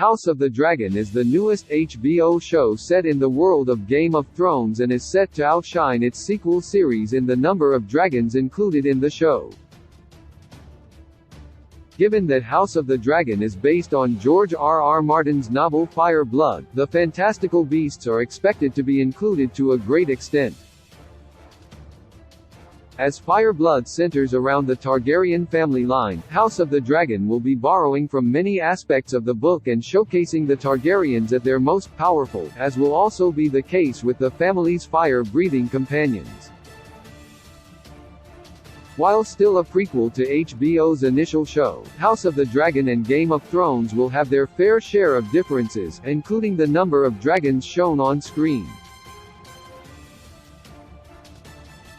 House of the Dragon is the newest HBO show set in the world of Game of Thrones and is set to outshine its sequel series in the number of dragons included in the show. Given that House of the Dragon is based on George R.R. Martin's novel Fire Blood, the fantastical beasts are expected to be included to a great extent. As Fire Blood centers around the Targaryen family line, House of the Dragon will be borrowing from many aspects of the book and showcasing the Targaryens at their most powerful, as will also be the case with the family's fire-breathing companions. While still a prequel to HBO's initial show, House of the Dragon and Game of Thrones will have their fair share of differences, including the number of dragons shown on screen.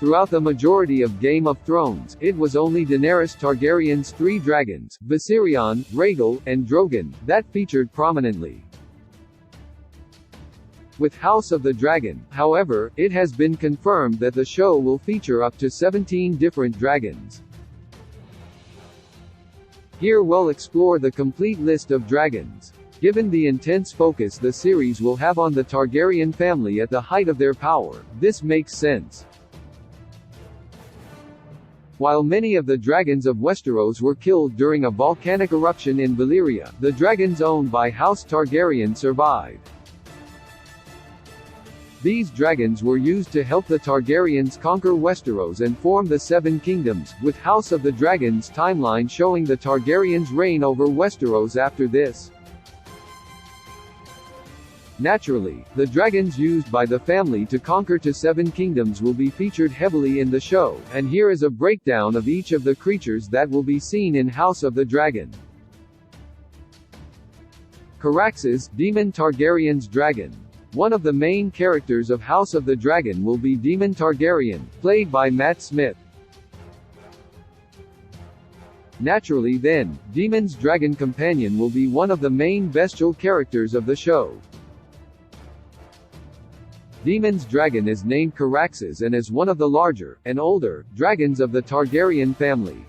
Throughout the majority of Game of Thrones, it was only Daenerys Targaryen's three dragons, Viserion, Rhaegal, and Drogon, that featured prominently. With House of the Dragon, however, it has been confirmed that the show will feature up to 17 different dragons. Here we'll explore the complete list of dragons. Given the intense focus the series will have on the Targaryen family at the height of their power, this makes sense. While many of the dragons of Westeros were killed during a volcanic eruption in Valyria, the dragons owned by House Targaryen survived. These dragons were used to help the Targaryens conquer Westeros and form the Seven Kingdoms, with House of the Dragon's timeline showing the Targaryens' reign over Westeros after this. Naturally, the dragons used by the family to conquer the Seven Kingdoms will be featured heavily in the show, and here is a breakdown of each of the creatures that will be seen in House of the Dragon. Caraxes, Daemon Targaryen's dragon. One of the main characters of House of the Dragon will be Daemon Targaryen, played by Matt Smith. Naturally then, Daemon's dragon companion will be one of the main bestial characters of the show. Daemon's dragon is named Caraxes and is one of the larger, and older, dragons of the Targaryen family.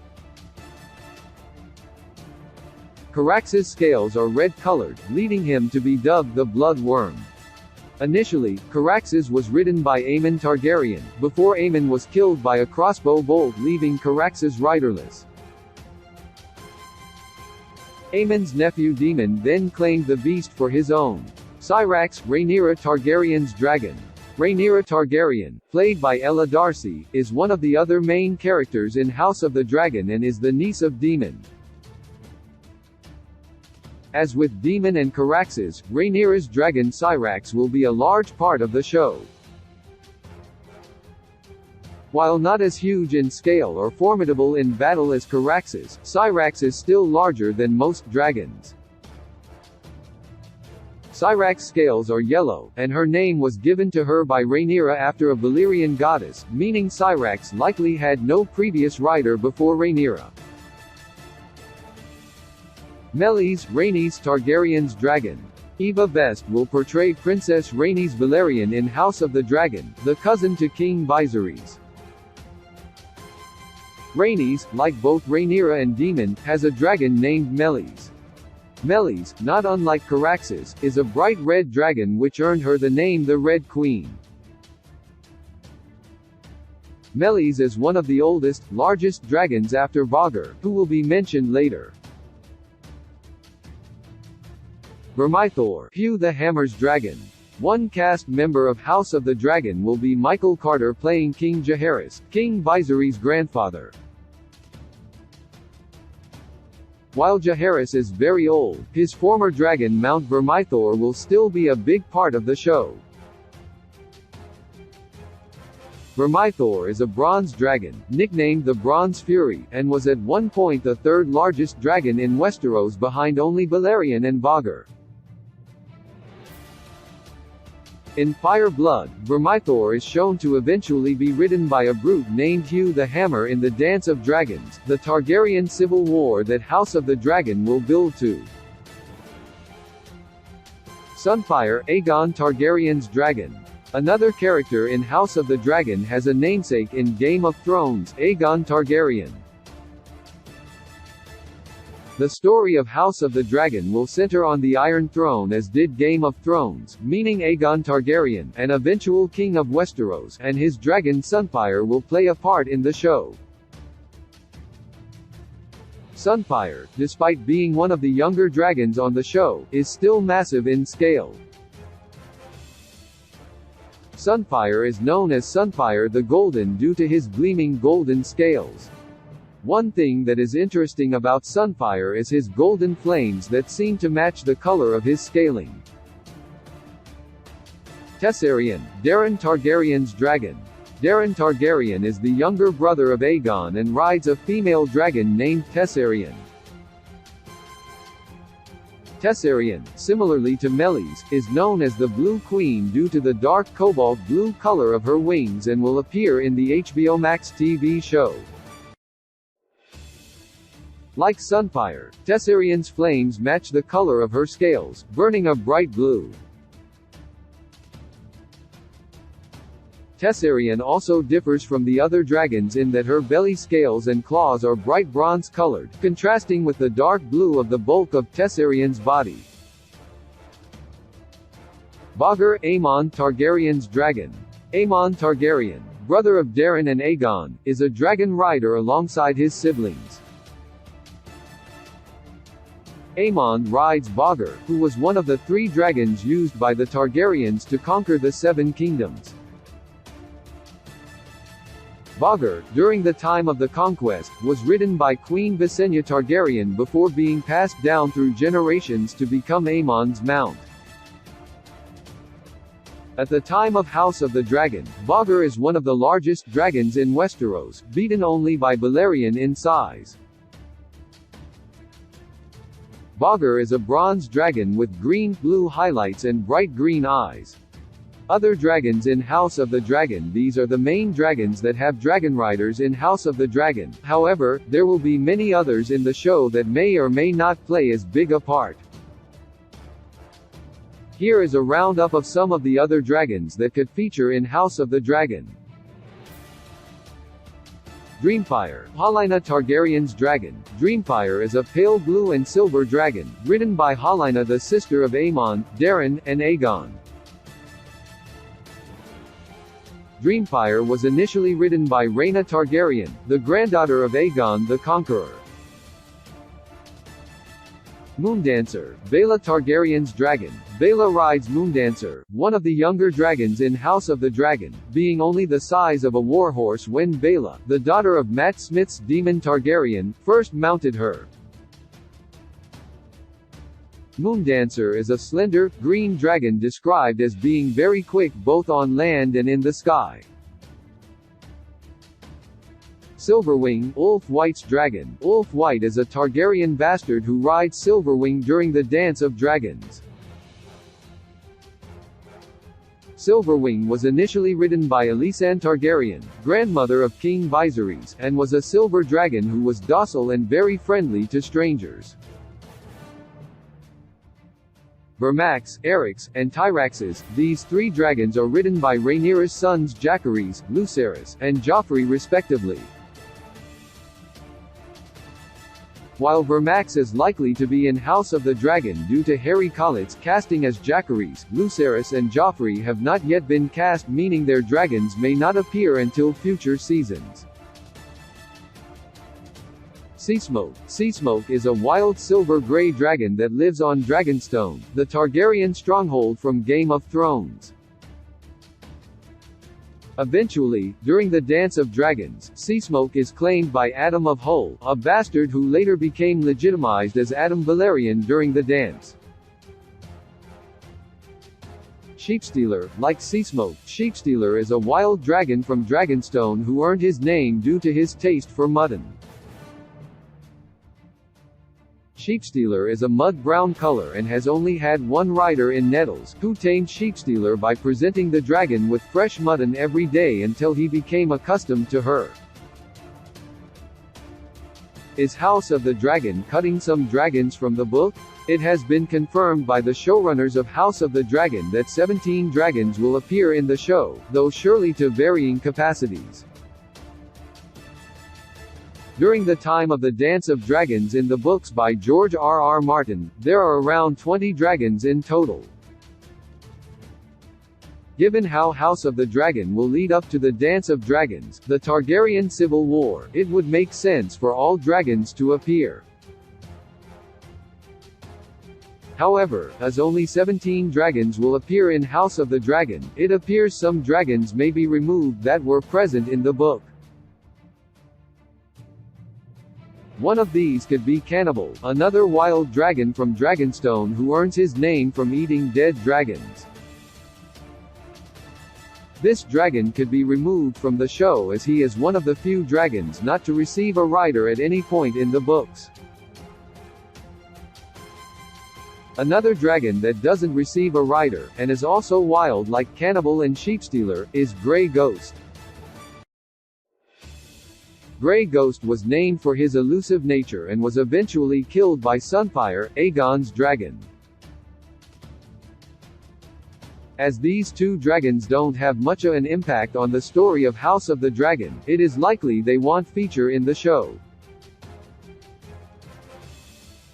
Caraxes' scales are red-colored, leading him to be dubbed the Blood Worm. Initially, Caraxes was ridden by Aemon Targaryen, before Aemon was killed by a crossbow bolt leaving Caraxes riderless. Aemon's nephew Daemon then claimed the beast for his own. Syrax, Rhaenyra Targaryen's dragon. Rhaenyra Targaryen, played by Ella Darcy, is one of the other main characters in House of the Dragon and is the niece of Daemon. As with Daemon and Caraxes, Rhaenyra's dragon Syrax will be a large part of the show. While not as huge in scale or formidable in battle as Caraxes, Syrax is still larger than most dragons. Syrax's scales are yellow, and her name was given to her by Rhaenyra after a Valyrian goddess, meaning Syrax likely had no previous rider before Rhaenyra. Meleys, Rhaenys Targaryen's dragon. Eva Best will portray Princess Rhaenys Velaryon in House of the Dragon, the cousin to King Viserys. Rhaenys, like both Rhaenyra and Daemon, has a dragon named Meleys. Meleys, not unlike Caraxes, is a bright red dragon which earned her the name the Red Queen. Meleys is one of the oldest, largest dragons after Vhagar, who will be mentioned later. Vermithor, Hugh the Hammer's dragon. One cast member of House of the Dragon will be Michael Carter playing King Jaehaerys, King Viserys' grandfather. While Jaehaerys is very old, his former dragon Mount Vermithor will still be a big part of the show. Vermithor is a bronze dragon, nicknamed the Bronze Fury, and was at one point the third largest dragon in Westeros behind only Balerion and Vhagar. In Fire Blood, Vermithor is shown to eventually be ridden by a brute named Hugh the Hammer in the Dance of Dragons, the Targaryen civil war that House of the Dragon will build to. Sunfyre, Aegon Targaryen's dragon. Another character in House of the Dragon has a namesake in Game of Thrones, Aegon Targaryen. The story of House of the Dragon will center on the Iron Throne as did Game of Thrones, meaning Aegon Targaryen, an eventual king of Westeros, and his dragon Sunfyre will play a part in the show. Sunfyre, despite being one of the younger dragons on the show, is still massive in scale. Sunfyre is known as Sunfyre the Golden due to his gleaming golden scales. One thing that is interesting about Sunfyre is his golden flames that seem to match the color of his scaling. Tessarion, Daeron Targaryen's dragon. Daeron Targaryen is the younger brother of Aegon and rides a female dragon named Tessarion. Tessarion, similarly to Meleys, is known as the Blue Queen due to the dark cobalt blue color of her wings and will appear in the HBO Max TV show. Like Sunfyre, Tessarion's flames match the color of her scales, burning a bright blue. Tessarion also differs from the other dragons in that her belly scales and claws are bright bronze-colored, contrasting with the dark blue of the bulk of Tessarion's body. Vhagar, Aemon Targaryen's dragon. Aemon Targaryen, brother of Daeron and Aegon, is a dragon rider alongside his siblings. Aemon rides Vhagar, who was one of the 3 dragons used by the Targaryens to conquer the 7 kingdoms. Vhagar, during the time of the conquest, was ridden by Queen Visenya Targaryen before being passed down through generations to become Aemon's mount. At the time of House of the Dragon, Vhagar is one of the largest dragons in Westeros, beaten only by Balerion in size. Vhagar is a bronze dragon with green-blue highlights and bright green eyes. Other dragons in House of the Dragon. These are the main dragons that have dragon riders in House of the Dragon. However, there will be many others in the show that may or may not play as big a part. Here is a roundup of some of the other dragons that could feature in House of the Dragon. Dreamfyre, Helaena Targaryen's dragon. Dreamfyre is a pale blue and silver dragon, ridden by Helaena, the sister of Aemon, Daeron, and Aegon. Dreamfyre was initially ridden by Rhaena Targaryen, the granddaughter of Aegon the Conqueror. Moondancer, Baela Targaryen's dragon. Baela rides Moondancer, one of the younger dragons in House of the Dragon, being only the size of a warhorse when Baela, the daughter of Matt Smith's Daemon Targaryen, first mounted her. Moondancer is a slender, green dragon described as being very quick both on land and in the sky. Silverwing, Ulf White's dragon. Ulf White is a Targaryen bastard who rides Silverwing during the Dance of Dragons. Silverwing was initially ridden by Alysanne Targaryen, grandmother of King Viserys, and was a silver dragon who was docile and very friendly to strangers. Vermax, Eryx, and Tyraxes, these 3 dragons are ridden by Rhaenyra's sons Jacaerys, Lucerys, and Joffrey respectively. While Vermax is likely to be in House of the Dragon due to Harry Collett's casting as Jacaerys, Lucerys and Joffrey have not yet been cast, meaning their dragons may not appear until future seasons. Seasmoke. Seasmoke is a wild silver-gray dragon that lives on Dragonstone, the Targaryen stronghold from Game of Thrones. Eventually, during the Dance of Dragons, Seasmoke is claimed by Addam of Hull, a bastard who later became legitimized as Addam Velaryon during the dance. Sheepstealer. Like Seasmoke, Sheepstealer is a wild dragon from Dragonstone who earned his name due to his taste for mutton. Sheepstealer is a mud-brown color and has only had one rider in Nettles, who tamed Sheepstealer by presenting the dragon with fresh mutton every day until he became accustomed to her. Is House of the Dragon cutting some dragons from the book? It has been confirmed by the showrunners of House of the Dragon that 17 dragons will appear in the show, though surely to varying capacities. During the time of the Dance of Dragons in the books by George R.R. Martin, there are around 20 dragons in total. Given how House of the Dragon will lead up to the Dance of Dragons, the Targaryen Civil War, it would make sense for all dragons to appear. However, as only 17 dragons will appear in House of the Dragon, it appears some dragons may be removed that were present in the book. One of these could be Cannibal, another wild dragon from Dragonstone who earns his name from eating dead dragons. This dragon could be removed from the show as he is one of the few dragons not to receive a rider at any point in the books. Another dragon that doesn't receive a rider, and is also wild like Cannibal and Sheepstealer, is Grey Ghost. Grey Ghost was named for his elusive nature and was eventually killed by Sunfyre, Aegon's dragon. As these two dragons don't have much of an impact on the story of House of the Dragon, it is likely they won't feature in the show.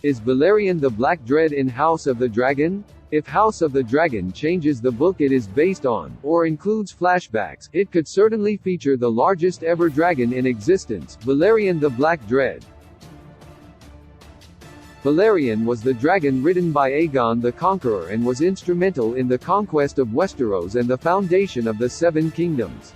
Is Balerion the Black Dread in House of the Dragon? If House of the Dragon changes the book it is based on, or includes flashbacks, it could certainly feature the largest ever dragon in existence, Balerion the Black Dread. Balerion was the dragon ridden by Aegon the Conqueror and was instrumental in the conquest of Westeros and the foundation of the Seven Kingdoms.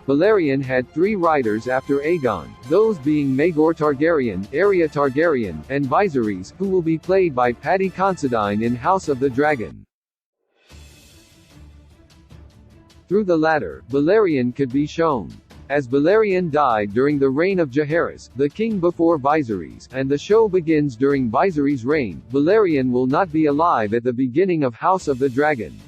Balerion had 3 riders after Aegon, those being Maegor Targaryen, Arya Targaryen, and Viserys, who will be played by Paddy Considine in House of the Dragon. Through the latter, Balerion could be shown. As Balerion died during the reign of Jaehaerys, the king before Viserys, and the show begins during Viserys' reign, Balerion will not be alive at the beginning of House of the Dragon.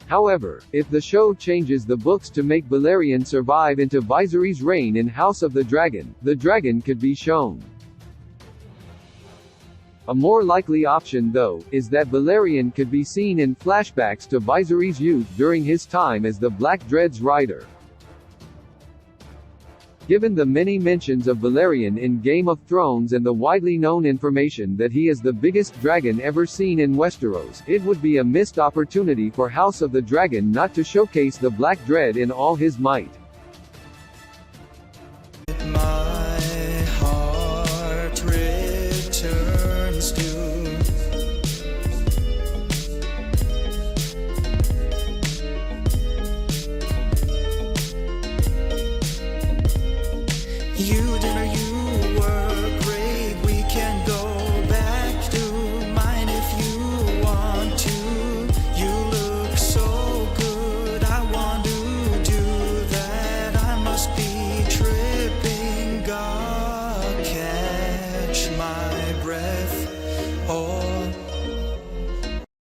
However, if the show changes the books to make Balerion survive into Viserys' reign in House of the dragon could be shown. A more likely option though, is that Balerion could be seen in flashbacks to Viserys' youth during his time as the Black Dread's rider. Given the many mentions of Balerion in Game of Thrones and the widely known information that he is the biggest dragon ever seen in Westeros, it would be a missed opportunity for House of the Dragon not to showcase the Black Dread in all his might.